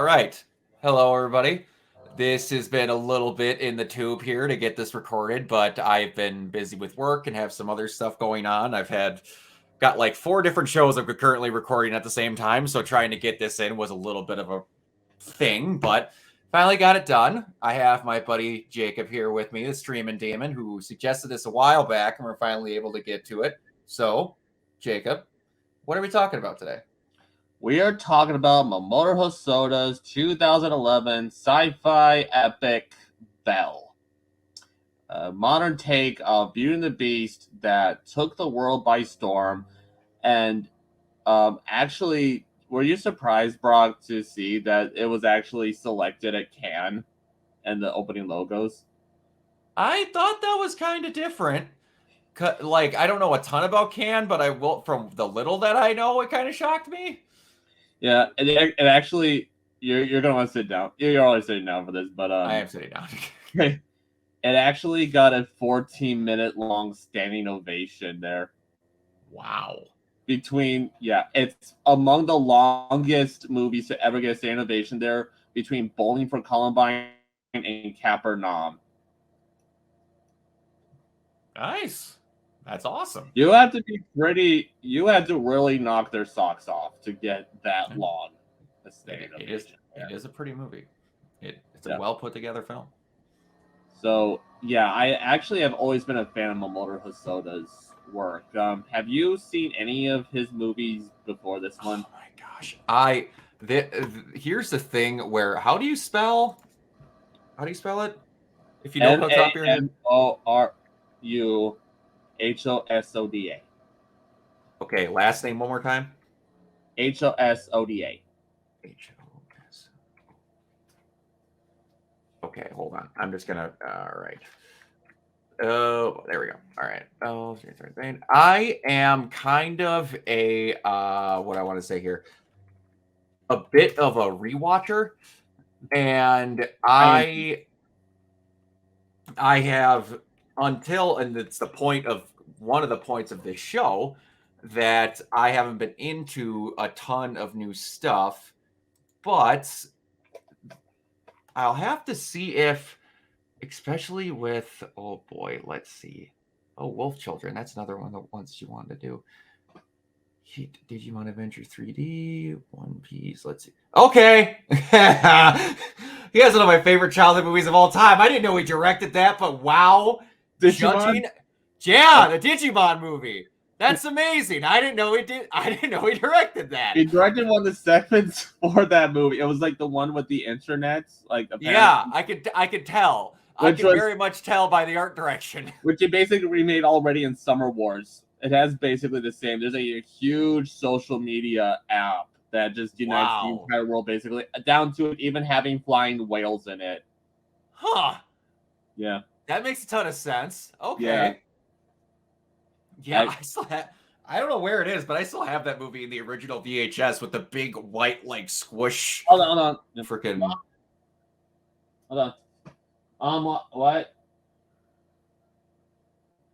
All right. Hello, everybody. This has been a little bit in the tube here to get this recorded, but I've been busy with work and have some other stuff going on. Got like 4 different shows I'm currently recording at the same time, so trying to get this in was a little bit of a thing, but finally got it done. I have my buddy Jacob here with me, the streaming demon, who suggested this a while back, and we're finally able to get to it. So, Jacob, what are we talking about today? We are talking about Mamoru Hosoda's 2011 sci-fi epic Belle, a modern take of Beauty and the Beast that took the world by storm. And actually, were you surprised, Brock, to see that it was actually selected at Cannes and the opening logos? I thought that was kind of different. Like, I don't know a ton about Cannes, but I will, from the little that I know, it kind of shocked me. Yeah, it actually, you're gonna want to sit down. You're always sitting down for this, but I am sitting down. it actually got a 14-minute long standing ovation there. Wow. It's among the longest movies to ever get a standing ovation there between Bowling for Columbine and Capernaum. Nice. That's awesome. You had to really knock their socks off to get that long a standing ovation. It is a pretty movie. It's a well put together film. So, yeah, I actually have always been a fan of Mamoru Hosoda's work. Have you seen any of his movies before this one? Oh my gosh. Here's the thing where how do you spell it? If you don't know top of your head. Horuhosoda. Okay, last name one more time. Hosoda. HOS. Okay, hold on. I'm just gonna. All right. Oh, there we go. All right. Oh, I am kind of a what I want to say here. A bit of a rewatcher, and I have until, and it's the point of one of the points of this show, that I haven't been into a ton of new stuff, but I'll have to see if, especially with, oh boy, let's see. Oh, Wolf Children. That's another one of the ones you wanted to do. Digimon Adventure 3D, One Piece. Let's see. Okay. He has one of my favorite childhood movies of all time. I didn't know he directed that, but wow. Digimon? Yeah, the Digimon movie. That's amazing. I didn't know he directed that. He directed one of the segments for that movie. It was like the one with the internet. Yeah, I could tell. I could very much tell by the art direction. Which he basically remade already in Summer Wars. It has basically the same. There's a huge social media app that just unites the entire world, basically, down to it even having flying whales in it. Huh. Yeah. That makes a ton of sense. Okay. Yeah, I still have. I don't know where it is, but I still have that movie in the original VHS with the big white like squish. Hold on. Freaking. Hold on. What?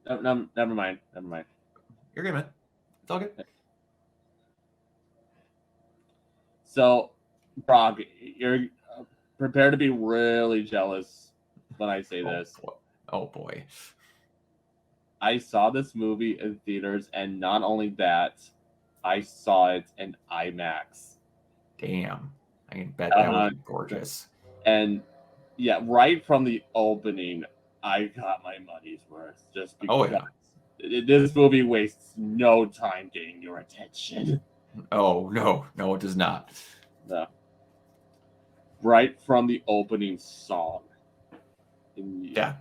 No, never mind. You're good, man. It's all good. So, Brock, you're prepared to be really jealous when I say this. Oh boy. I saw this movie in theaters, and not only that, I saw it in IMAX. Damn. I can bet that was gorgeous. And yeah, right from the opening, I got my money's worth just because this movie wastes no time getting your attention. Oh, no, it does not. No. Right from the opening song. Yeah.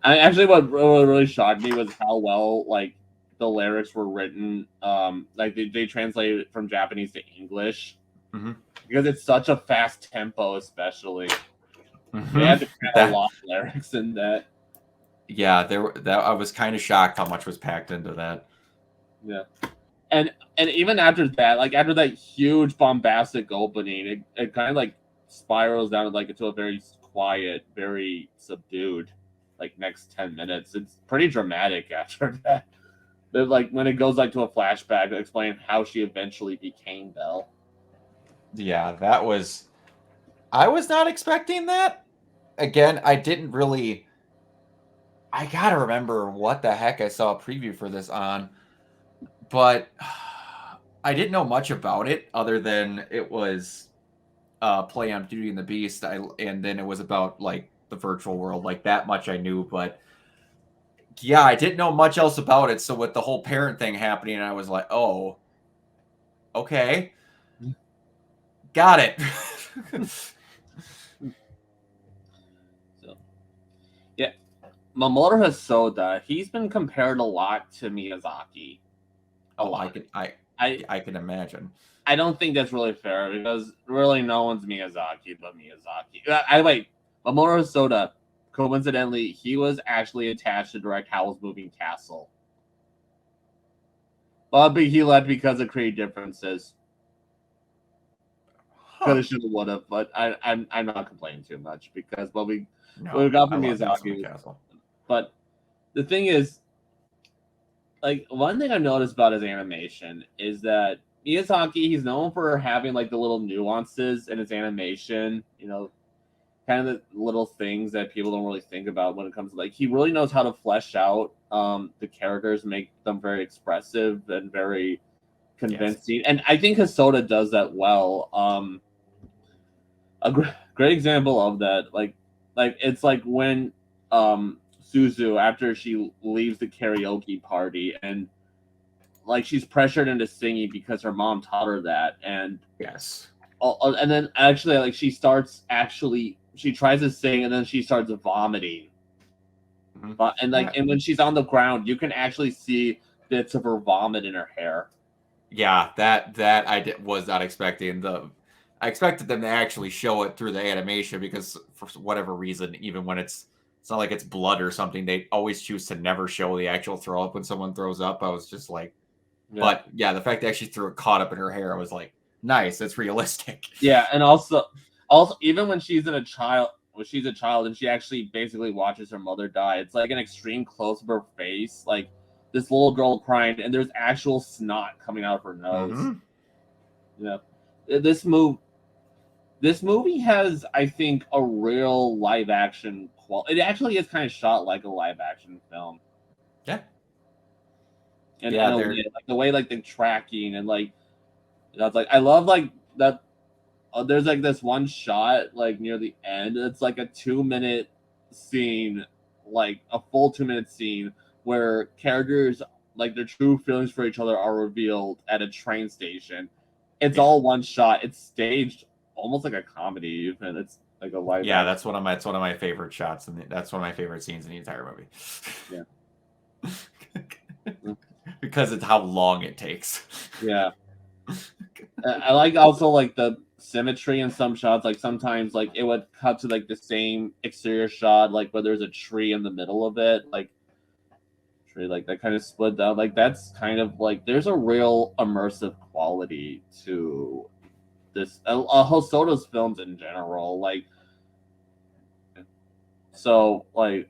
Actually, what really shocked me was how well the lyrics were written. They translated it from Japanese to English because it's such a fast tempo, especially. They had to cut a lot of lyrics in that. Yeah, I was kind of shocked how much was packed into that. Yeah, and even after that, after that huge bombastic opening, it kind of spirals down into a very quiet, very subdued. Next 10 minutes, it's pretty dramatic after that. But when it goes to a flashback to explain how she eventually became Belle. Yeah, that was I was not expecting that. Again, I didn't really. I gotta remember what the heck I saw a preview for this on, but I didn't know much about it other than it was play on Beauty and the Beast. And then it was about like the virtual world, like that much I knew. But yeah, I didn't know much else about it. So with the whole parent thing happening, I was like, oh, okay, got it. So yeah, Mamoru Hosoda, he's been compared a lot to Miyazaki. A Oh, lot. I can imagine. I don't think that's really fair because really no one's Miyazaki but Miyazaki. Wait, Mamoru Hosoda, coincidentally, he was actually attached to direct Howl's Moving Castle. But he left because of creative differences. Could have, should have, would have, but I'm not complaining too much because what we got from Miyazaki. But the thing is, like one thing I've noticed about his animation is that Miyazaki, he's known for having like the little nuances in his animation, you know, kind of the little things that people don't really think about when it comes to like he really knows how to flesh out the characters, make them very expressive and very convincing. Yes. And I think Hosoda does that well. A great example of that, like it's like when Suzu, after she leaves the karaoke party and like she's pressured into singing because her mom taught her that, and yes, and then actually like she tries to sing and then she starts vomiting. Mm-hmm. And like and when she's on the ground, you can actually see bits of her vomit in her hair. Yeah, that I was not expecting. I expected them to actually show it through the animation because for whatever reason, even when it's not like it's blood or something, they always choose to never show the actual throw up when someone throws up. I was just like, yeah. But yeah, the fact that actually threw it caught up in her hair, I was like, nice, that's realistic. Yeah, and also even when she's a child and she actually basically watches her mother die, it's like an extreme close of her face, like this little girl crying, and there's actual snot coming out of her nose. Mm-hmm. Yeah, this movie has, I think, a real live action quality. It actually is kind of shot like a live action film. Yeah. And yeah, like the way like the tracking and like that's like I love like that. There's like this one shot like near the end. It's like a 2-minute scene, like a full 2-minute scene where characters like their true feelings for each other are revealed at a train station. It's all one shot. It's staged almost like a comedy, even. It's like a live. Yeah, that's one of my favorite shots, and that's one of my favorite scenes in the entire movie. Yeah. Because it's how long it takes. Yeah. I like also like the symmetry in some shots. Like sometimes like it would cut to like the same exterior shot, like where there's a tree in the middle of it, like tree like that kind of split down. Like that's kind of like there's a real immersive quality to this Hosoda's films in general. Like so like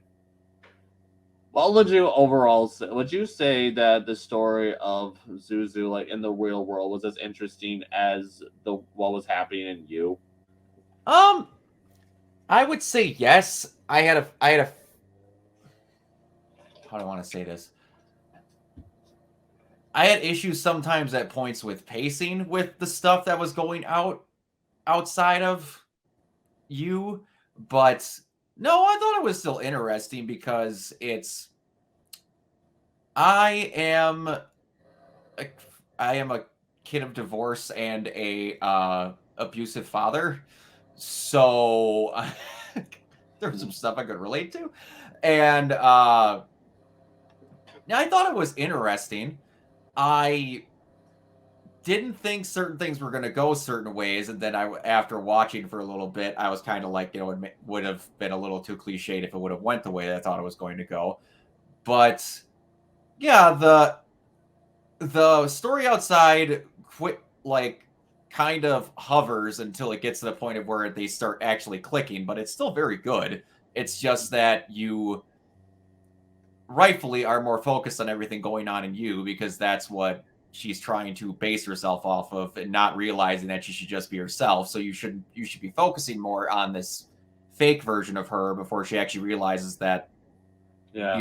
what would you overall say? Would you say that the story of Zuzu, like in the real world, was as interesting as what was happening in You? I would say yes. I had a how do I want to say this? I had issues sometimes at points with pacing with the stuff that was going outside of You, but no, I thought it was still interesting because I am a kid of divorce and a abusive father, so there's some stuff I could relate to, and I thought it was interesting. I didn't think certain things were going to go certain ways, and then after watching for a little bit, I was kind of like, it would have been a little too cliched if it would have went the way I thought it was going to go. But yeah, the story outside kind of hovers until it gets to the point of where they start actually clicking, but it's still very good. It's just that you rightfully are more focused on everything going on in You because that's what she's trying to base herself off of, and not realizing that she should just be herself. So you should be focusing more on this fake version of her before she actually realizes that, Yeah.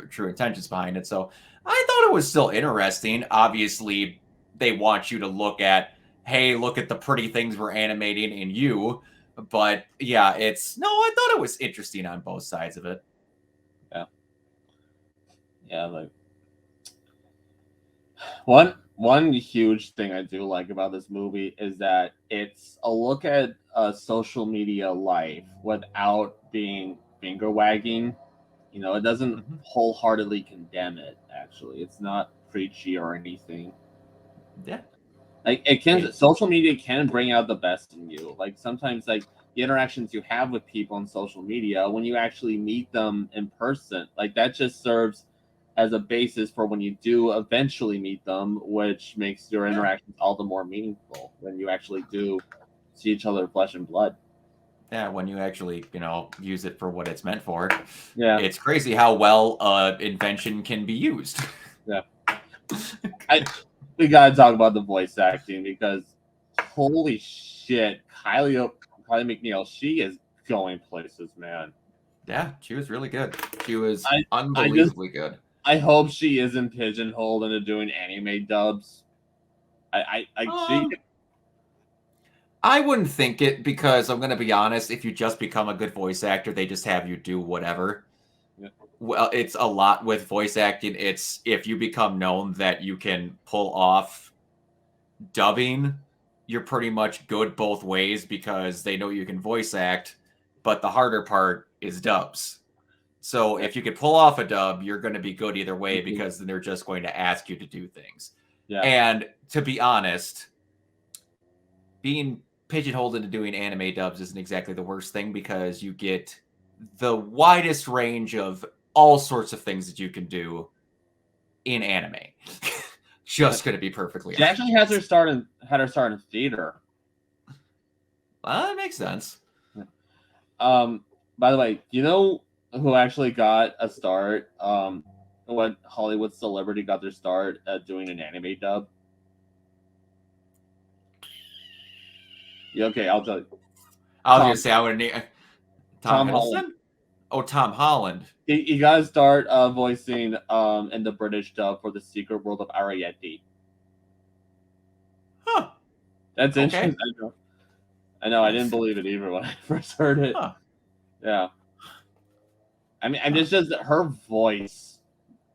true intentions behind it. So I thought it was still interesting. Obviously, they want you to look at, hey, look at the pretty things we're animating in you. But yeah, I thought it was interesting on both sides of it. Yeah, like one huge thing I do like about this movie is that it's a look at social media life without being finger wagging. It doesn't Mhm. wholeheartedly condemn it. Actually, it's not preachy or anything. Yeah. Like social media can bring out the best in you. Like sometimes, like the interactions you have with people on social media, when you actually meet them in person, like that just serves as a basis for when you do eventually meet them, which makes your Yeah. interactions all the more meaningful when you actually do see each other flesh and blood. Yeah, when you actually, use it for what it's meant for. Yeah, It's crazy how well invention can be used. yeah. We gotta talk about the voice acting because holy shit, Kylie McNeil, she is going places, man. Yeah, she was really good. She was I I just unbelievably good. I hope she isn't pigeonholed into doing anime dubs. She Um, I wouldn't think it, because I'm going to be honest, if you just become a good voice actor, they just have you do whatever. yeah, Well, it's a lot with voice acting. It's if you become known that you can pull off dubbing, you're pretty much good both ways because they know you can voice act, but the harder part is dubs. So yeah, if you could pull off a dub, you're going to be good either way, because then they're just going to ask you to do things. yeah. And to be honest, being pigeonholed into doing anime dubs isn't exactly the worst thing, because you get the widest range of all sorts of things that you can do in anime. Just going to be perfectly She actually honest. had her start in theater. Well, that makes sense. By the way, you know who actually got a start? What Hollywood celebrity got their start at doing an anime dub? Yeah, okay, I'll tell you. I was going Tom to say I would need Tom Tom Holland. Hiddleston. Oh, Tom Holland. He got to start voicing in the British dub for the Secret World of Ariete. Huh. That's Okay. interesting. I know. I didn't believe it either when I first heard it. Huh. Yeah. I mean, it's just her voice.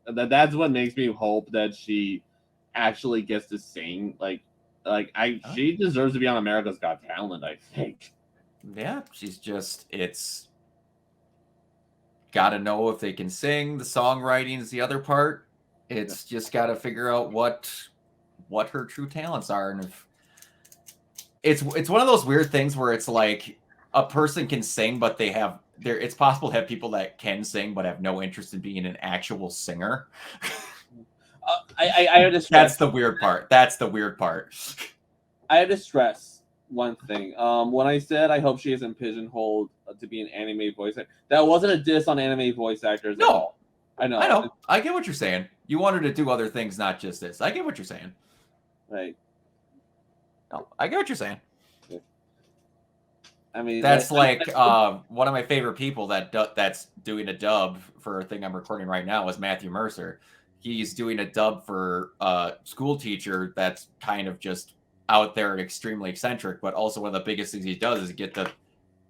That's what makes me hope that she actually gets to sing. She deserves to be on America's Got Talent. I think. Yeah, it's got to know if they can sing. The songwriting is the other part. It's just got to figure out what her true talents are, and if it's one of those weird things where it's like a person can sing, but it's possible to have people that can sing but have no interest in being an actual singer. I have to stress. That's the weird part. That's the weird part. I have to stress one thing. When I said I hope she isn't pigeonholed to be an anime voice actor, that wasn't a diss on anime voice actors at all. I know. I know. I get what you're saying. You want her to do other things, not just this. I get what you're saying. Right. No, I get what you're saying. I mean, that's one of my favorite people that's doing a dub for a thing I'm recording right now is Matthew Mercer. He's doing a dub for a school teacher that's kind of just out there and extremely eccentric, but also one of the biggest things he does is get to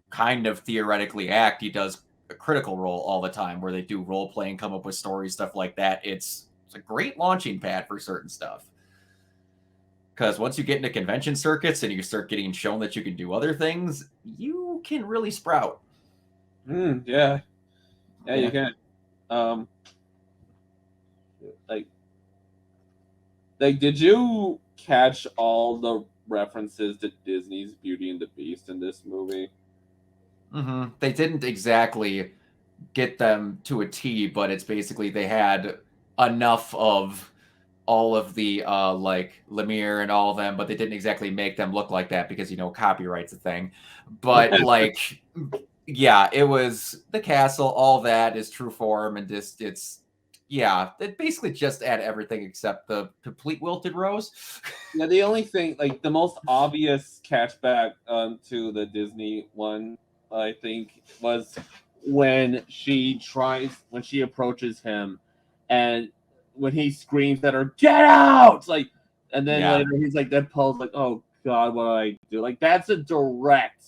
kind of theoretically act. He does a Critical Role all the time, where they do role playing, come up with stories, stuff like that. It's a great launching pad for certain stuff. Because once you get into convention circuits and you start getting shown that you can do other things, you can really sprout. Yeah, you can. Did you catch all the references to Disney's Beauty and the Beast in this movie? Mm-hmm. They didn't exactly get them to a T, but it's basically they had enough of all of the like Lemire and all of them, but they didn't exactly make them look like that because copyright's a thing. But yeah, it was the castle. All that is true form, and it's Yeah, it basically just add everything except the complete wilted rose. Yeah, the only thing, like the most obvious catchback to the Disney one, I think, was when she approaches him, and when he screams at her, "Get out!" Like, and then Yeah. later he's like, that pose, like, "Oh God, what do I do?" Like, that's a direct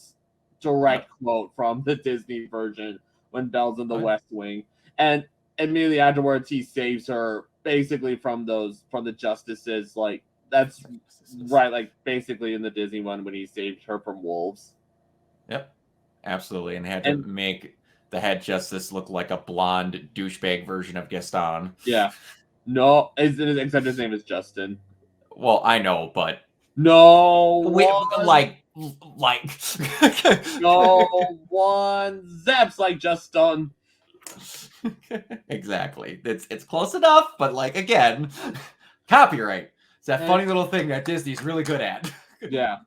Yep. quote from the Disney version when Belle's in the Oh, yeah. West Wing, and immediately afterwards he saves her basically from the justices, like that's right, like basically in the Disney one when he saved her from wolves. Yep. Absolutely. And had to And make the head justice look like a blonde douchebag version of Gaston. yeah, no, except his name is Justin. Well, I know, but No we one, like no one zaps like Justin. exactly. It's close enough, but like again, copyright. It's that And funny little thing that Disney's really good at. yeah,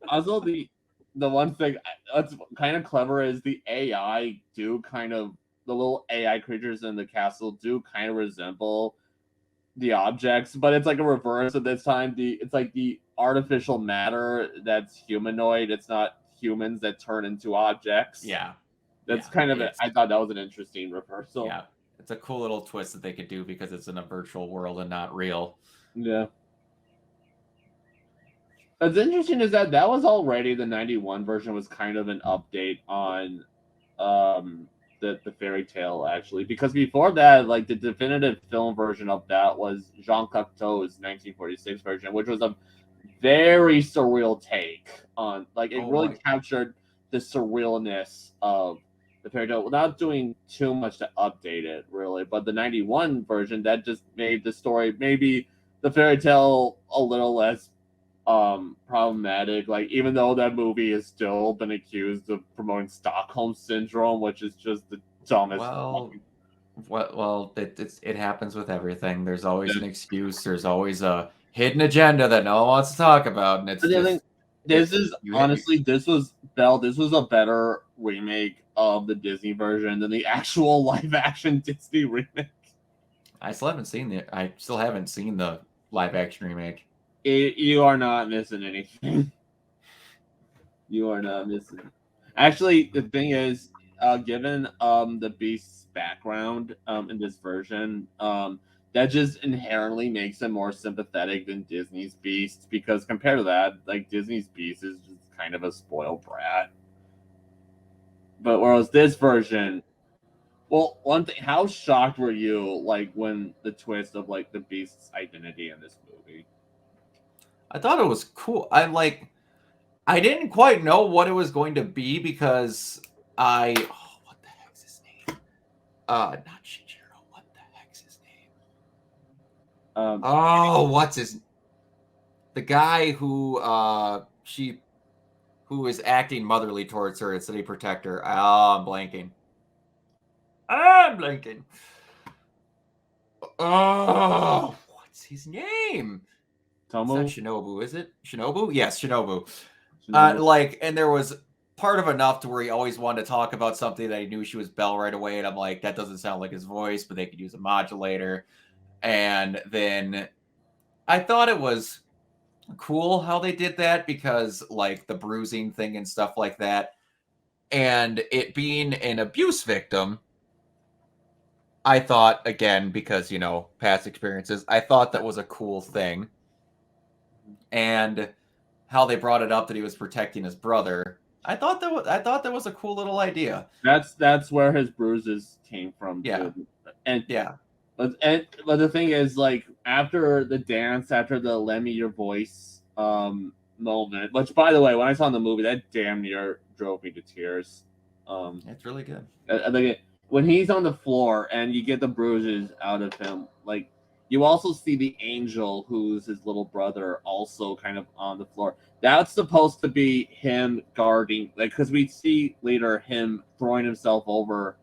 also the one thing that's kind of clever is the AI do kind of the little AI creatures in the castle do kind of resemble the objects, but it's like a reverse of this time. It's like the artificial matter that's humanoid. It's not humans that turn into objects. Yeah. That's Yeah. kind of it. It's I thought that was an interesting reversal. yeah. It's a cool little twist that they could do because it's in a virtual world and not real. Yeah. What's interesting is that was already the 91 version was kind of an update on um the fairy tale actually, because before that, like the definitive film version of that was Jean Cocteau's 1946 version, which was a very surreal take on, like, it Oh, really what? captured the surrealness of the fairy tale without doing too much to update it really. But the 91 version, that just made the story, maybe the fairy tale, a little less problematic. Like, even though that movie has still been accused of promoting Stockholm syndrome, which is just the dumbest Well, fucking it happens with everything. There's always an thing. excuse. There's always a hidden agenda that no one wants to talk about, and it's But the thing, just this is you hit you. honestly, this was Belle. This was a better remake of the Disney version than the actual live action Disney remake. I still haven't seen the live action remake. You are not missing anything. You are not missing. Actually, the thing is, given the Beast's background in this version, that just inherently makes him more sympathetic than Disney's Beast, because compared to that, like, Disney's Beast is just kind of a spoiled brat. But whereas this version, well, one thing, how shocked were you, like, when the twist of, like, the Beast's identity in this movie? I thought it was cool. I didn't quite know what it was going to be because what the heck's his name? Not Shinjiro. What the heck's his name? Um, Oh, what's his the guy who is acting motherly towards her instead of protect her. Oh, I'm blanking. I'm blanking. Oh, what's his name? It's not Tomo, Shinobu, is it? Shinobu? Yes, Shinobu. Shinobu. And there was part of enough to where he always wanted to talk about something that he knew she was Belle right away, and I'm like, that doesn't sound like his voice, but they could use a modulator. And then I thought it was cool how they did that because like the bruising thing and stuff like that, and it being an abuse victim. I thought again because past experiences, I thought that was a cool thing, and how they brought it up that he was protecting his brother. I thought that was a cool little idea. That's where his bruises came from Yeah, too. And yeah, but the thing is, like, after the dance, after the "Lend Me Your Voice" moment, which, by the way, when I saw in the movie, that damn near drove me to tears. it's really good. I think when he's on the floor and you get the bruises out of him, like, you also see the angel, who's his little brother, also kind of on the floor. That's supposed to be him guarding, like, because we see later him throwing himself over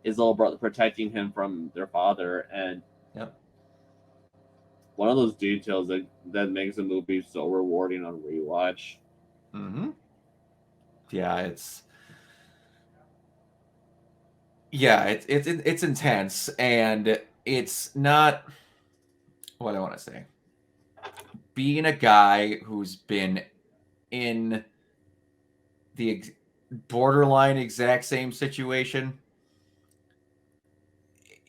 his little brother, protecting him from their father. And Yep. one of those details that makes a movie so rewarding on rewatch. Mm-hmm. Yeah, it's intense, and it's not what I want to say. Being a guy who's been in the borderline exact same situation,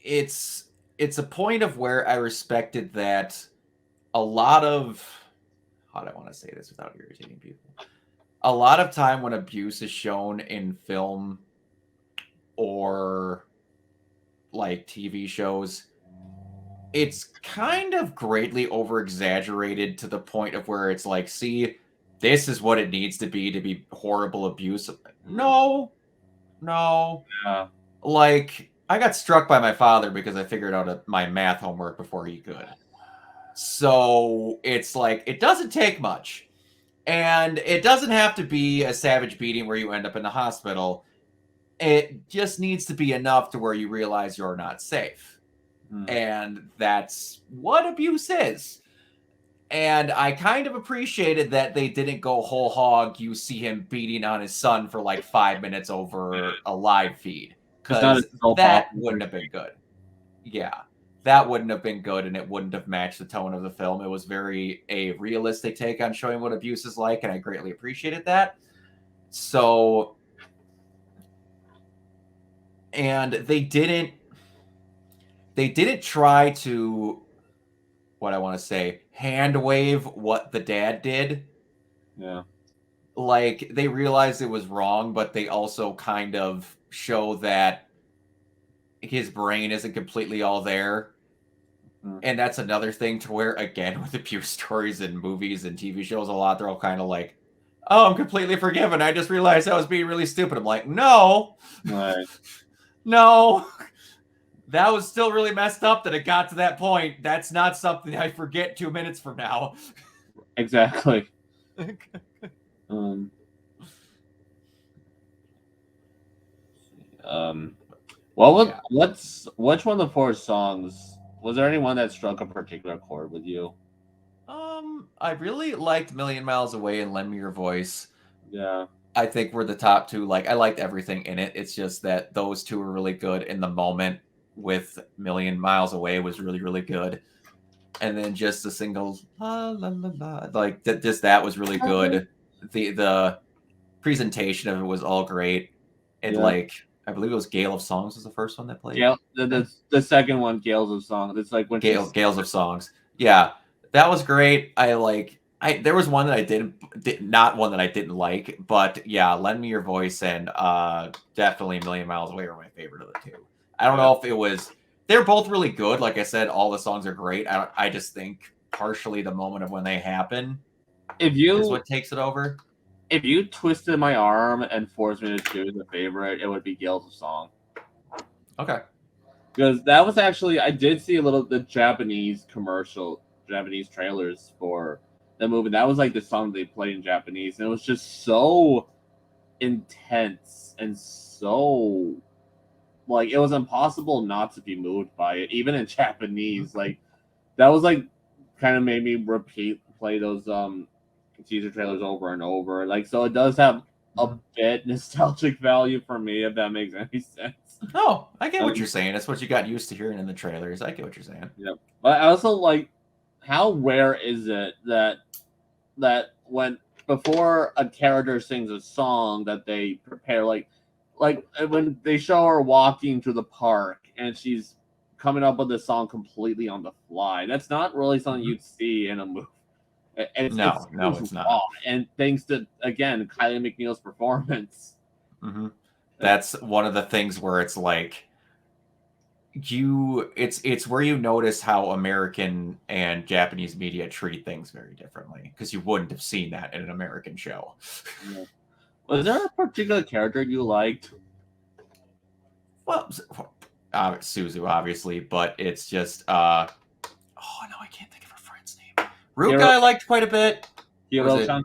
it's a point of where I respected that a lot of how do I want to say this without irritating people? A lot of time when abuse is shown in film or like TV shows, it's kind of greatly over exaggerated to the point of where it's like, see, this is what it needs to be horrible abuse. No, no. Yeah. Like, I got struck by my father because I figured out my math homework before he could. So it's like, it doesn't take much. And it doesn't have to be a savage beating where you end up in the hospital. It just needs to be enough to where you realize you're not safe. And that's what abuse is. And I kind of appreciated that they didn't go whole hog. You see him beating on his son for like 5 minutes over a live feed. Because that wouldn't have been good. Yeah. That wouldn't have been good, and it wouldn't have matched the tone of the film. It was very a realistic take on showing what abuse is like, and I greatly appreciated that. So, and they didn't try to, what I want to say, hand wave what the dad did. Yeah. Like, they realized it was wrong, but they also kind of show that his brain isn't completely all there. And that's another thing to where, again, with abuse stories and movies and TV shows, a lot, they're all kind of like, oh, I'm completely forgiven. I just realized I was being really stupid. I'm like, no. Right. No. That was still really messed up that it got to that point. That's not something I forget 2 minutes from now. Exactly. Which one of the 4 songs, was there any one that struck a particular chord with you? I really liked Million Miles Away and Lend Me Your Voice. Yeah. I think were the top 2. Like, I liked everything in it. It's just that those 2 were really good in the moment. With Million Miles Away was really, really good. And then just the singles, la la la la, like just that was really good. The presentation of it was all great. And like, I believe it was Gale of Songs was the first one that played. Gale, the second one, Gales of Songs. It's like when Gales of Songs. Yeah, that was great. There was one that I not one that I didn't like, but yeah, Lend Me Your Voice and definitely Million Miles Away were my favorite of the 2. I don't know if it was. They're both really good. Like I said, all the songs are great. I just think partially the moment of when they happen is what takes it over. If you twisted my arm and forced me to choose a favorite, it would be Gales of Song. Okay. Because that was actually, I did see the Japanese trailers for the movie. That was like the song they played in Japanese, and it was just so intense and so like it was impossible not to be moved by it, even in Japanese. Like that was like kind of made me play those teaser trailers over and over. Like so, it does have a bit nostalgic value for me, if that makes any sense. Oh, I get what you're saying. That's what you got used to hearing in the trailers. I get what you're saying. Yep. But I also like, how rare is it that when before a character sings a song that they prepare like when they show her walking to the park and she's coming up with the song completely on the fly. That's not really something you'd see in a movie. It's not. And thanks to, again, Kylie McNeil's performance. Mm-hmm. That's one of the things where it's like it's where you notice how American and Japanese media treat things very differently, because you wouldn't have seen that in an American show. Yeah. Was there a particular character you liked? Well, Suzu, obviously, but it's just oh no, I can't think of her friend's name. Ruka, I liked quite a bit. Hiro-chan?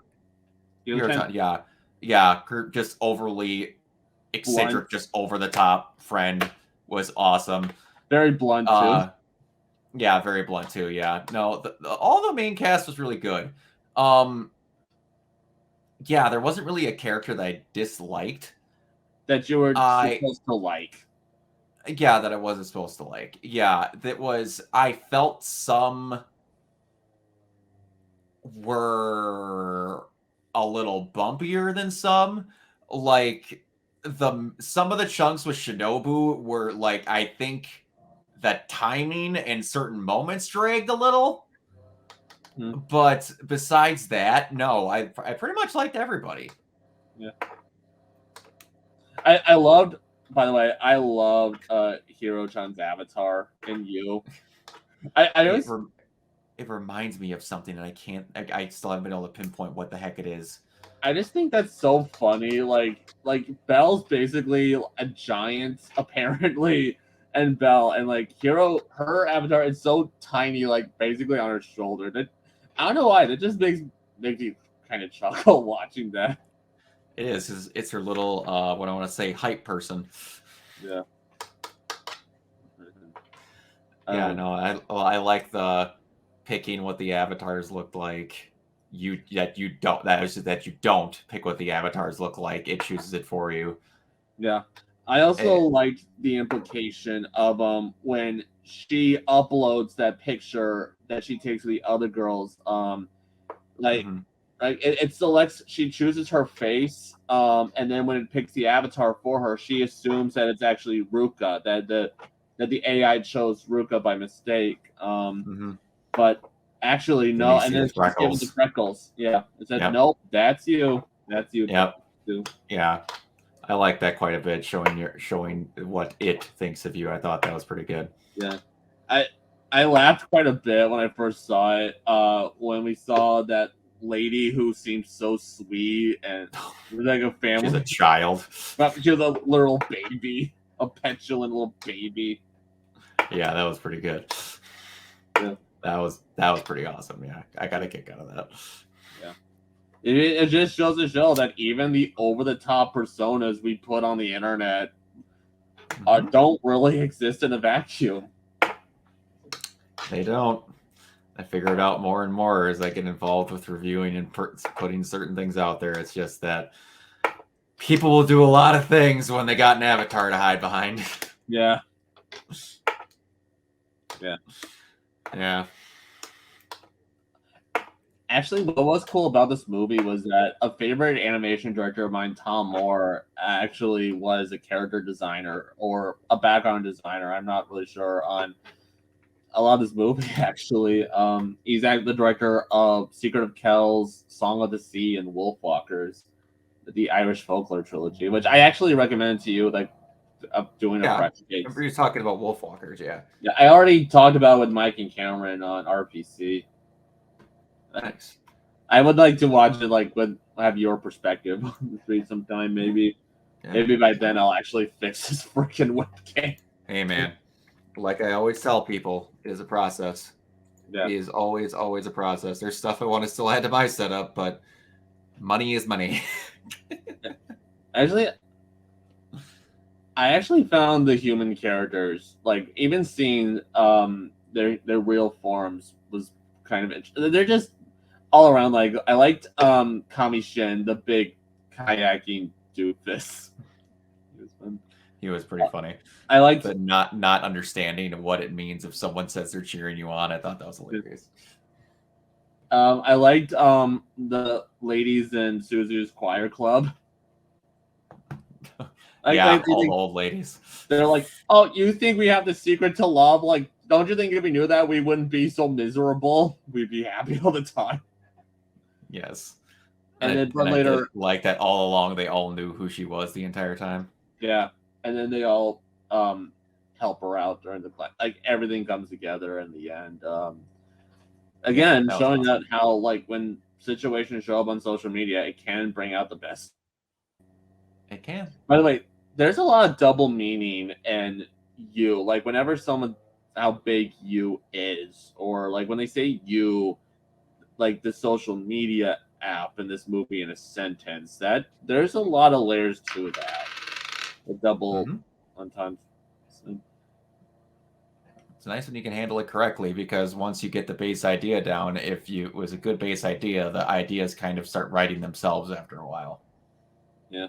Yeah, just overly eccentric, just over the top friend was awesome. Very blunt too. Yeah, very blunt too. Yeah, no, all the main cast was really good. Yeah, there wasn't really a character that I disliked. That you were supposed to like. Yeah, that I wasn't supposed to like. Yeah, that was. I felt some were a little bumpier than some. Like some of the chunks with Shinobu were like, I think that timing and certain moments dragged a little. Hmm. But besides that, no, I pretty much liked everybody. Yeah. I loved, by the way, I loved Hiro-chan's avatar in You. I It always, rem- it reminds me of something, and I still haven't been able to pinpoint what the heck it is. I just think that's so funny. Like Belle's basically a giant, apparently, and Belle and like Hero, her avatar is so tiny, like basically on her shoulder. That I don't know why. That just makes me kind of chuckle watching that. It is. It's her little what I want to say hype person. Yeah. Yeah, Um, no, I like the picking what the avatars looked like. You don't that you don't pick what the avatars look like. It chooses it for you. yeah. I also Eh, liked the implication of when she uploads that picture that she takes of the other girls, like mhm. it selects, she chooses her face, and then when it picks the avatar for her, she assumes that it's actually Ruka, that the AI chose Ruka by mistake. Mhm. But actually Then you no, and see then the she's given the freckles. freckles. Yeah. It said, Yep. nope, that's you. That's you. Yep. Too. Yeah. I like that quite a bit, showing what it thinks of you. I thought that was pretty good. Yeah. I I laughed quite a bit when I first saw it. When we saw that lady who seemed so sweet and was like a She's a family, child. but she was a little baby, a petulant little baby. Yeah, that was pretty good. Yeah, That was pretty awesome. Yeah, I got a kick out of that. yeah. It just shows to show that even the over the top personas we put on the internet Mhm. don't really exist in a vacuum. They don't. I figure it out more and more as I get involved with reviewing and putting certain things out there. It's just that people will do a lot of things when they got an avatar to hide behind. Yeah, yeah. Yeah. Actually, what was cool about this movie was that a favorite animation director of mine, Tom Moore, actually was a character designer or a background designer. I'm not really sure on a lot of this movie. Actually, he's the director of Secret of Kells, Song of the Sea, and Wolfwalkers, the Irish folklore trilogy, which I actually recommend to you, like of doing a Yeah. fresh case. Remember you talking about Wolfwalkers, yeah. Yeah, I already talked about it with Mike and Cameron on RPC. Nice. I would like to watch it like with have your perspective read sometime Yeah. maybe. Yeah. Maybe by then I'll actually fix this freaking webcam. Hey man. Like I always tell people, it is a process. Yeah. It is always a process. There's stuff I want to still add to my setup, but money is money. Actually I actually found the human characters, like even seeing their real forms was kind of interesting. They're just all around like I liked Kami Shin, the big kayaking doofus. He was fun. He was pretty funny. I liked But not understanding what it means if someone says they're cheering you on. I thought that was hilarious. I liked the ladies in Suzu's choir club. Like Yeah, all the old ladies. they're like, "Oh, you think we have the secret to love? Like, don't you think if we knew that, we wouldn't be so miserable? We'd be happy all the time." Yes. And then, but And I did later, like that all along they all knew who she was the entire time. yeah, and then they all help her out during the class. Like everything comes together in the end. Yeah, Again, that was showing awesome. out how like when situations show up on social media, it can bring out the best. It can. By the way, there's a lot of double meaning in you. Like whenever someone how big you is, or like when they say you, like the social media app in this movie in a sentence, that there's a lot of layers to that. The double Mm-hmm. entendre. It's nice when you can handle it correctly because once you get the base idea down, if it was a good base idea, the ideas kind of start writing themselves after a while. Yeah.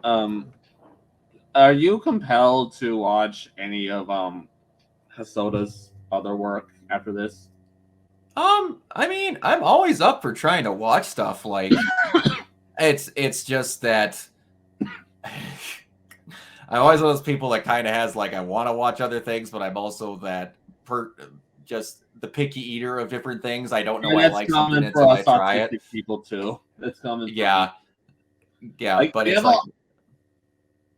Um, Are you compelled to watch any of Hasoda's other work after this? I mean, I'm always up for trying to watch stuff. Like, it's just that I'm always one of those people that kind of has like I want to watch other things, but I'm also that just the picky eater of different things. I don't know And I that's like something common for until I us try it. autistic people too. That's common for me. Yeah, yeah, Like but I it's have like,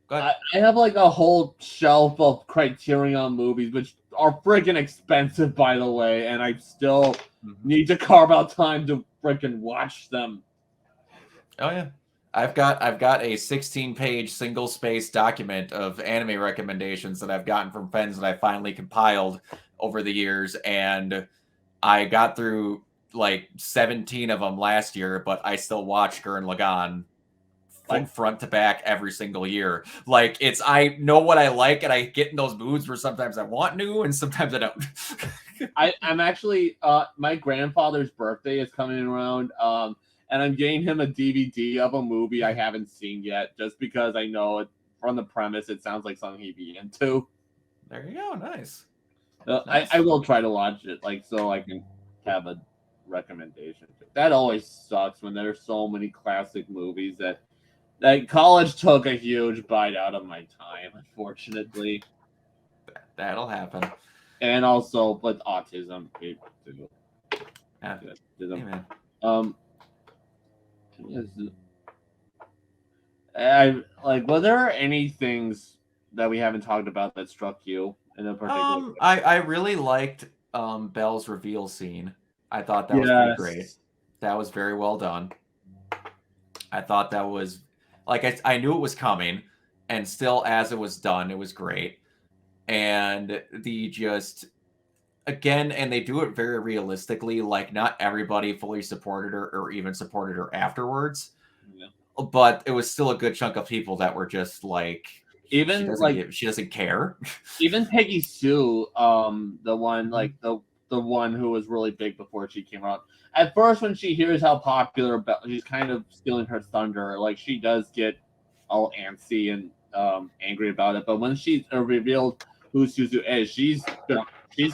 go ahead. I have like a whole shelf of Criterion movies, which are freaking expensive, by the way, and I still Mhm. need to carve out time to freaking watch them. Oh yeah. I've got a 16-page single space document of anime recommendations that I've gotten from friends that I finally compiled over the years, and I got through like 17 of them last year, but I still watch Gurren Lagann Like front to back every single year. Like it's I know what I like, and I get in those moods where sometimes I want new and sometimes I don't. I'm actually my grandfather's birthday is coming around, and I'm getting him a DVD of a movie I haven't seen yet, just because I know it from the premise it sounds like something he'd be into. There you go. Nice. I Nice. will try to watch it, like so I can have a recommendation. That always sucks when there's so many classic movies that college took a huge bite out of my time, unfortunately, That'll happen. and also with autism, it too. Yeah. Hey, Autism. man. Um, yes, I like. Were there any things that we haven't talked about that struck you in a particular way? I really liked Belle's reveal scene. I thought that was pretty great. Yes. That was very well done. I thought that was like I knew it was coming, and still as it was done, it was great. And the just again, and they do it very realistically. Like not everybody fully supported her or even supported her afterwards, Yeah. but it was still a good chunk of people that were just like Even like she doesn't care. even Peggy Sue, the one Mhm. like the one who was really big before she came out. At first, when she hears how popular she's kind of stealing her thunder. Like she does get all antsy and angry about it. But when she's revealed who Suzu is, she's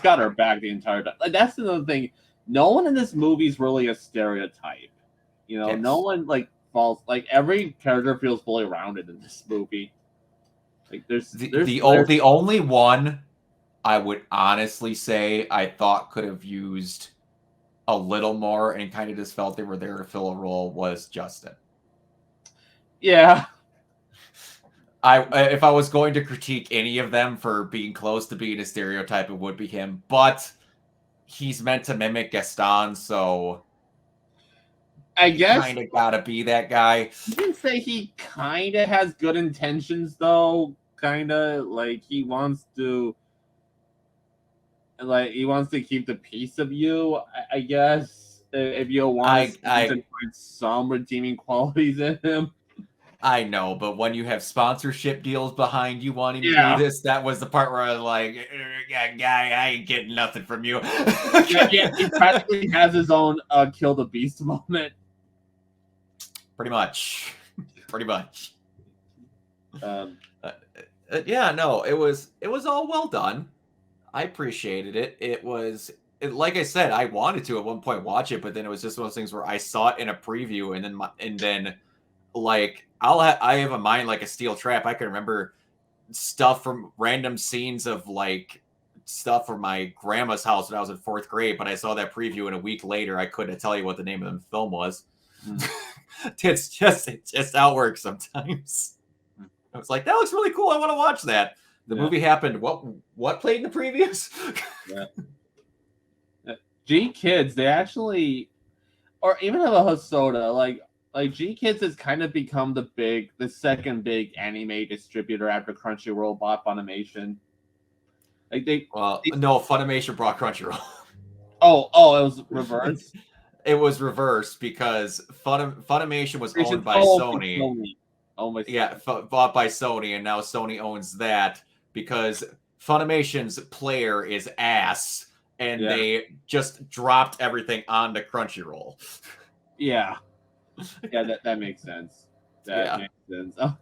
got her back the entire time. Like that's another thing. No one in this movie is really a stereotype. You know, no Yes. one like falls like every character feels fully rounded in this movie. Like The only one I would honestly say I thought could have used a little more and kind of just felt they were there to fill a role was Justin. yeah. If I was going to critique any of them for being close to being a stereotype, it would be him. But he's meant to mimic Gaston, so I you guess kind of gotta be that guy. you can say he kind of has good intentions, though. Kind of like he wants to keep the peace of you. I guess if you want I to I find some redeeming qualities in him. I know, but when you have sponsorship deals behind you wanting to do Yeah, this, that was the part where I was like, yeah, guy, I ain't getting nothing from you. yeah. He practically has his own kill the beast moment. Pretty much. Pretty much. Um, Uh, yeah, no, it was all well done. I appreciated it. Like I said, I wanted to at one point watch it, but then it was just one of those things where I saw it in a preview, and then like I have a mind like a steel trap. I can remember stuff from random scenes of like stuff from my grandma's house when I was in fourth grade, but I saw that preview, and a week later I couldn't tell you what the name of the film was. mm, It's just how it works sometimes. mm, I was like, that looks really cool. I want to watch that. The yeah, movie happened. What played in the previews? yeah. G Kids, they actually, or even have a Hosoda, like G Kids has kind of become the second big anime distributor after Crunchyroll bought Funimation. Like Well, they no, Funimation brought Crunchyroll. oh, it was reversed. It was reversed because Funimation was owned by Oh, by Sony. Sony. Oh my Yeah, Sony. bought by Sony, and now Sony owns that because Funimation's player is ass, and Yeah, they just dropped everything onto yeah, yeah. That makes sense. That Yeah. makes sense. Oh,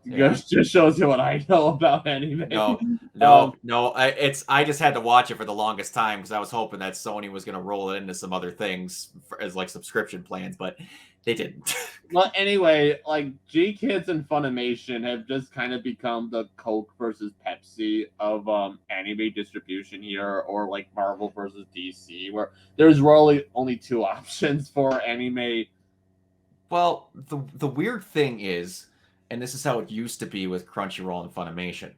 Yeah. Just shows you what I know about anime. No, Um, no. I just had to watch it for the longest time because I was hoping that Sony was going to roll it into some other things as like subscription plans, but they didn't. well, anyway, like G Kids and Funimation have just kind of become the Coke versus Pepsi of anime distribution here, or like Marvel versus DC, where there's really only two options for anime. Well, the weird thing is, and this is how it used to be with Crunchyroll and Funimation.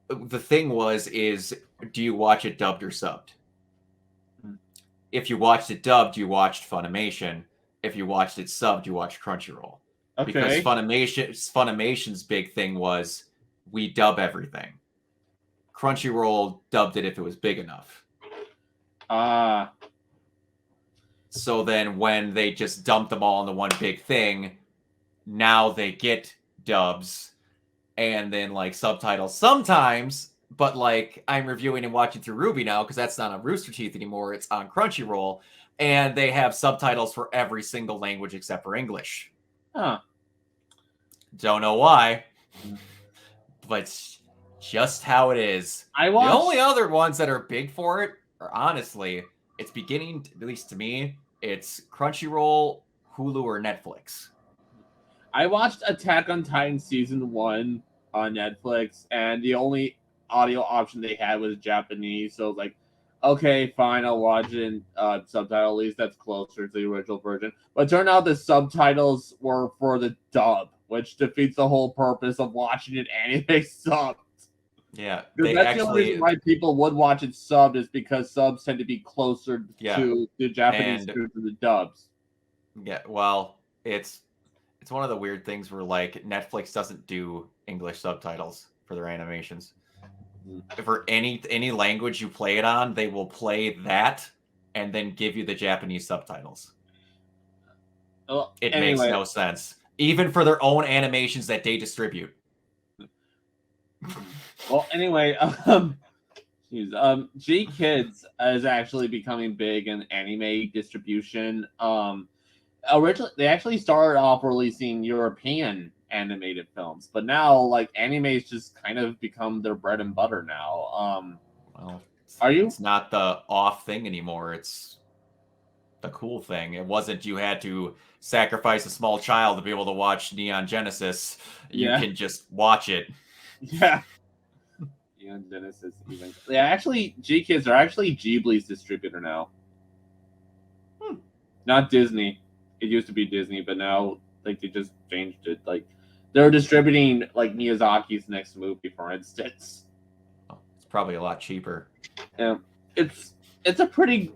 The thing is, do you watch it dubbed or subbed? If you watched it dubbed, you watched Funimation. If you watched it subbed, you watched Crunchyroll. Because Okay. Funimation's big thing was we dub everything. Crunchyroll dubbed it if it was big enough. Ah. So then when they just dumped them all into one big thing, now they get dubs and then like subtitles sometimes, but like I'm reviewing and watching through Ruby now because that's not on Rooster Teeth anymore. It's on Crunchyroll, and they have subtitles for every single language except for English. Huh. Don't know why, but just how it is. I watched... The only other ones that are big for it are honestly, it's beginning, at least to me, it's Crunchyroll, Hulu, or Netflix. I watched Attack on Titan season 1 on Netflix, and the only audio option they had was Japanese. So like, okay, fine, I'll watch it in subtitle. At least that's closer to the original version. But it turned out the subtitles were for the dub, which defeats the whole purpose of watching it anime subbed. Yeah, Because that's the only reason why people would watch it subbed, is because subs tend to be closer to the Japanese to the dubs. Yeah, well, it's one of the weird things where like Netflix doesn't do English subtitles for their animations. For any language you play it on, they will play that and then give you the Japanese subtitles. Well, it makes no sense, even for their own animations that they distribute. Well, anyway, G Kids is actually becoming big in anime distribution. Originally, they actually started off releasing European animated films, but now like anime's just kind of become their bread and butter now. Well, are you? It's not the off thing anymore. It's the cool thing. It wasn't you had to sacrifice a small child to be able to watch Neon Genesis. You can just watch it. Yeah. Neon Genesis even. Yeah, actually, G Kids are actually Ghibli's distributor now. Not Disney. It used to be Disney, but now like they just changed it. Like they're distributing like Miyazaki's next movie, for instance. It's probably a lot cheaper. Yeah, it's a pretty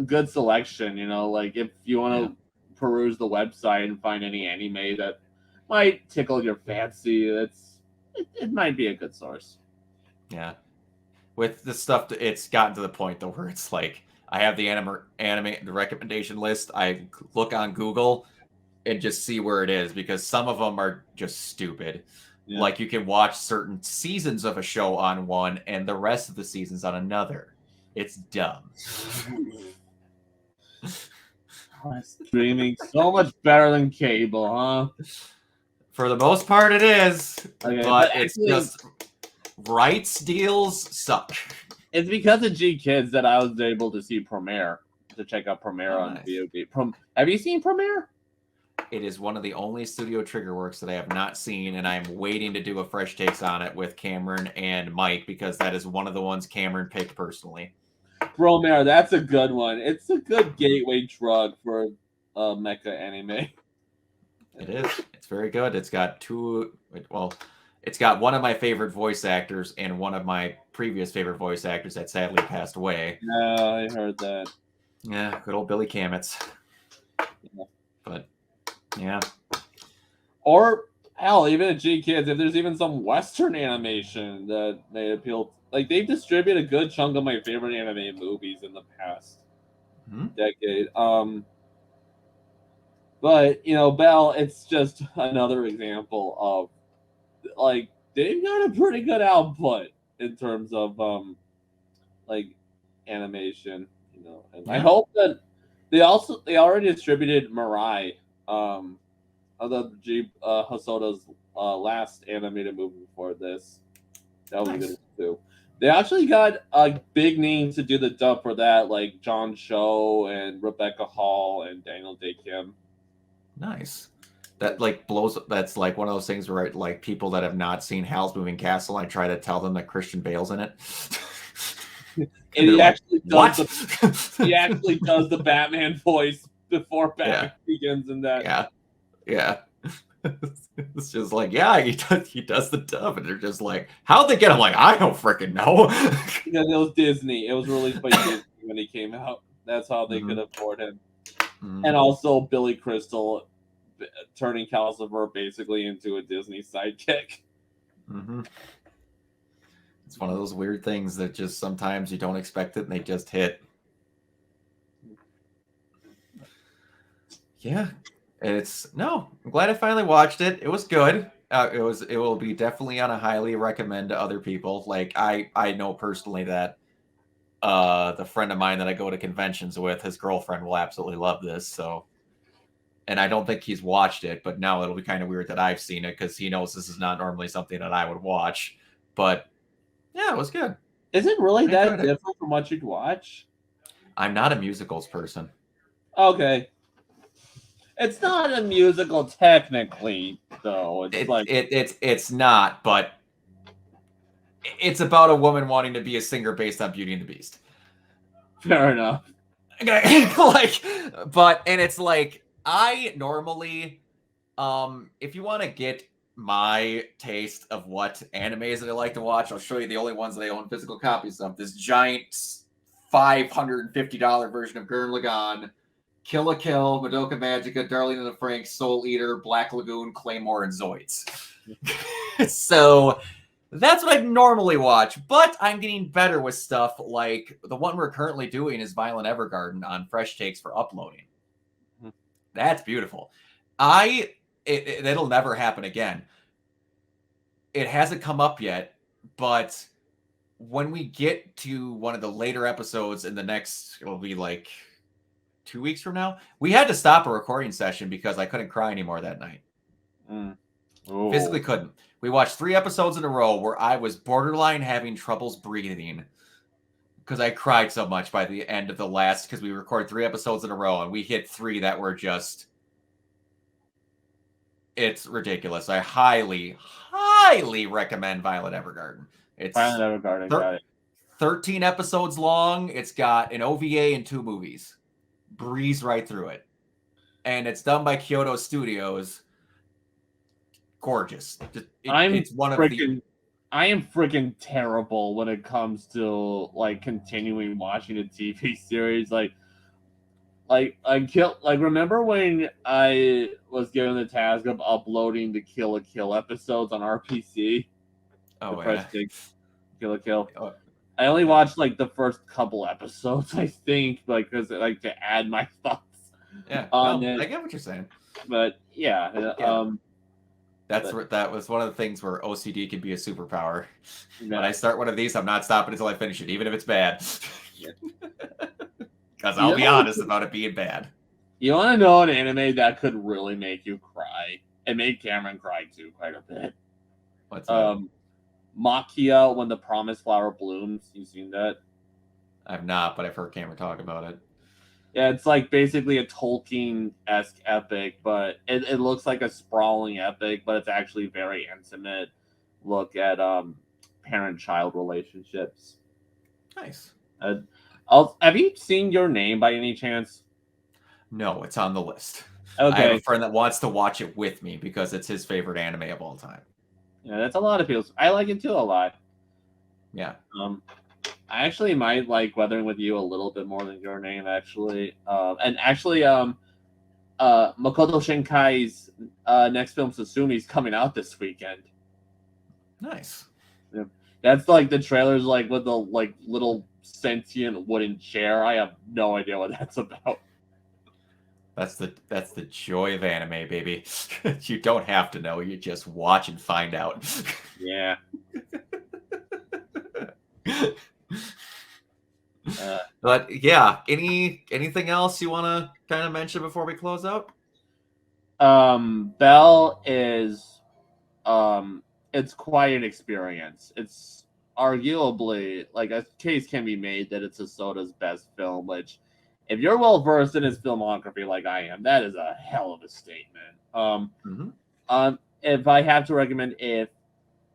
good selection. You know, like if you want to peruse the website and find any anime that might tickle your fancy, it might be a good source. Yeah, with the stuff, it's gotten to the point though where it's like I have the the recommendation list. I look on Google and just see where it is because some of them are just stupid. Yeah. Like you can watch certain seasons of a show on one and the rest of the seasons on another. It's dumb. Streaming so much better than cable, huh? For the most part, it is. Okay, but it's just rights deals suck. It's because of G Kids that I was able to see Premiere, to check out Premiere on VOD. Have you seen Premiere? It is one of the only Studio Trigger works that I have not seen, and I'm waiting to do a fresh takes on it with Cameron and Mike because that is one of the ones Cameron picked personally. Premiere, that's a good one. It's a good gateway drug for mecha anime. It is. It's very good. It's got it's got one of my favorite voice actors and one of my previous favorite voice actors that sadly passed away. Yeah, I heard that. Yeah, good old Billy Kametz. Yeah. But yeah. Or hell, even at G Kids, if there's even some Western animation that may appeal, like they've distributed a good chunk of my favorite anime movies in the past decade. But you know, Belle, it's just another example of like they've got a pretty good output in terms of like animation, you know. And I hope that they already distributed Mirai, of the Hosoda's last animated movie before this. That was a good Nice. one too. They actually got big names to do the dub for that, like John Cho and Rebecca Hall and Daniel Day Kim. Nice. That like blows. That's like one of those things where like people that have not seen Howl's Moving Castle, I try to tell them that Christian Bale's in it, and And they're he like, actually "What?" does the Batman voice before Batman Yeah. begins in that. Yeah. Yeah. It's just like, yeah, he does the dub, and they're just like, how'd they get him? Like, I don't freaking know. Because it was Disney. It was released by Disney when he came out. That's how they could Mhm. afford him. Mhm. And also Billy Crystal turning Calcifer basically into a Disney sidekick. Mhm. It's one of those weird things that just sometimes you don't expect it and they just hit. Yeah. I'm glad I finally watched it. It was good. It will be definitely on a highly recommend to other people. Like I know personally that the friend of mine that I go to conventions with, his girlfriend will absolutely love this. So, and I don't think he's watched it, but now it'll be kind of weird that I've seen it because he knows this is not normally something that I would watch. But yeah, it was good. Is it really I that enjoyed it. different from what you'd watch? I'm not a musicals person. Okay. It's not a musical technically, though. It's not, but it's about a woman wanting to be a singer based on Beauty and the Beast. Fair enough. Okay, like, and it's like I normally, if you want to get my taste of what animes that I like to watch, I'll show you the only ones that I own physical copies of. This giant $550 version of Gurren Lagann, Kill la Kill, Madoka Magica, Darling in the Franxx, Soul Eater, Black Lagoon, Claymore, and Zoids. So that's what I normally watch, but I'm getting better with stuff like the one we're currently doing is Violent Evergarden on Fresh Takes for uploading. That's beautiful. It'll never happen again. It hasn't come up yet, but when we get to one of the later episodes in the next, it'll be like 2 weeks from now, we had to stop a recording session because I couldn't cry anymore that night. Physically couldn't. We watched 3 episodes in a row where I was borderline having troubles breathing because I cried so much by the end of the last, because we recorded 3 episodes in a row and we hit 3 that were just, it's ridiculous. I highly, highly recommend Violet Evergarden. It's Violent Evergarden, got it. 13 episodes long. It's got an OVA and 2 movies. Breeze right through it. And it's done by Kyoto Studios. Gorgeous. It's one of the... I am freaking terrible when it comes to like continuing watching a TV series. Remember when I was given the task of uploading the Kill la Kill episodes on RPC? Oh, the yeah. Kill la Kill. Oh, I only watched like the first couple episodes, I think, like because like to add my thoughts. Yeah, on no, it. I get what you're saying. But yeah, that was one of the things where OCD can be a superpower. yeah. When I start one of these, I'm not stopping until I finish it, even if it's bad. Yeah. Because I'll be honest about it being bad. You want to know an anime that could really make you cry? It made Cameron cry too, quite a bit. What's that? Makia, When the Promised Flower Blooms. You seen that? I've not, but I've heard Cameron talk about it. Yeah, it's like basically a Tolkien-esque epic, but it looks like a sprawling epic, but it's actually very intimate look at parent-child relationships. Nice. Have you seen Your Name by any chance? No, it's on the list. Okay. I have a friend that wants to watch it with me because it's his favorite anime of all time. Yeah, that's a lot of people's. I like it too a lot. Yeah. I actually might like Weathering with You a little bit more than Your Name, actually. Makoto Shinkai's next film, Susumi, is coming out this weekend. Nice. Yeah. That's like the trailer's like with the like little sentient wooden chair. I have no idea what that's about. That's the joy of anime, baby. You don't have to know. You just watch and find out. Yeah. But yeah, anything else you want to kind of mention before we close out? Belle is it's quite an experience. It's arguably like a case can be made that it's Soda's best film, which if you're well versed in his filmography like I am, that is a hell of a statement. If I have to recommend, if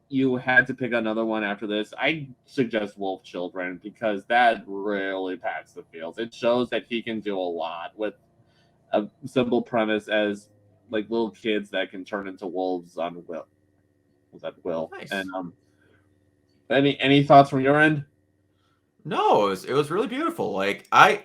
you had to pick another one after this, I suggest Wolf Children, because that really packs the field. It shows that he can do a lot with a simple premise as like little kids that can turn into wolves on will. Was that will? Nice. And any thoughts from your end? No, it was really beautiful. Like I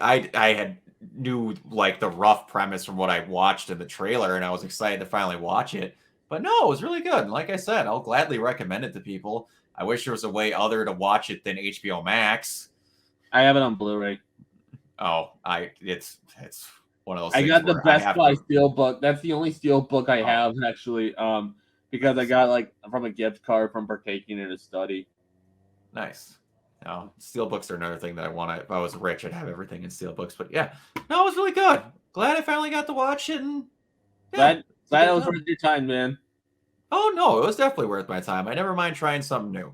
had knew like the rough premise from what I watched in the trailer, and I was excited to finally watch it. But no, it was really good. And like I said, I'll gladly recommend it to people. I wish there was a way other to watch it than HBO Max. I have it on Blu-ray. Oh, it's one of those. I Things got the where Best Buy Steelbook. That's the only Steelbook I have actually. Because I got like from a gift card from partaking in a study. Nice. No, steelbooks are another thing that I want. If I was rich, I'd have everything in steelbooks. But yeah, no, it was really good. Glad I finally got to watch it. And yeah, glad it was worth your time, man. Oh no, it was definitely worth my time. I never mind trying something new.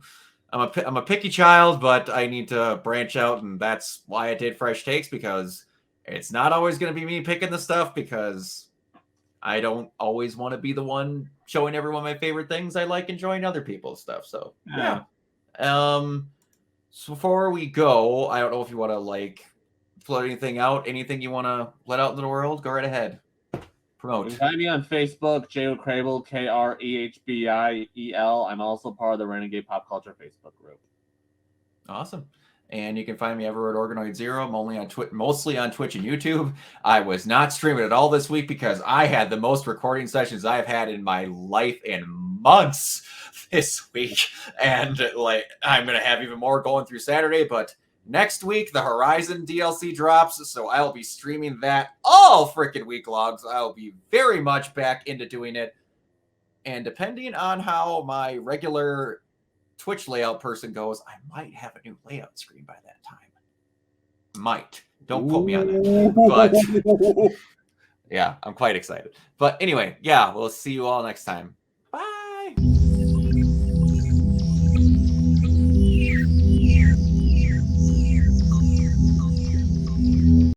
I'm a picky child, but I need to branch out, and that's why I did Fresh Takes, because it's not always going to be me picking the stuff, because I don't always want to be the one showing everyone my favorite things. I like enjoying other people's stuff. So yeah. So before we go, I don't know if you want to like float anything out, anything you want to let out into the world. Go right ahead. Promote. You can find me on Facebook, J.O. Crable, Krehbiel. I'm also part of the Renegade Pop Culture Facebook group. Awesome. And you can find me everywhere at Organoid Zero. I'm only on mostly on Twitch and YouTube. I was not streaming at all this week because I had the most recording sessions I've had in my life in months this week. And like I'm gonna have even more going through Saturday, but next week the Horizon DLC drops, so I'll be streaming that all freaking week long. So I'll be very much back into doing it. And depending on how my regular Twitch layout person goes, I might have a new layout screen by that time. Might. Don't quote me on that. But yeah, I'm quite excited. But anyway, yeah, we'll see you all next time.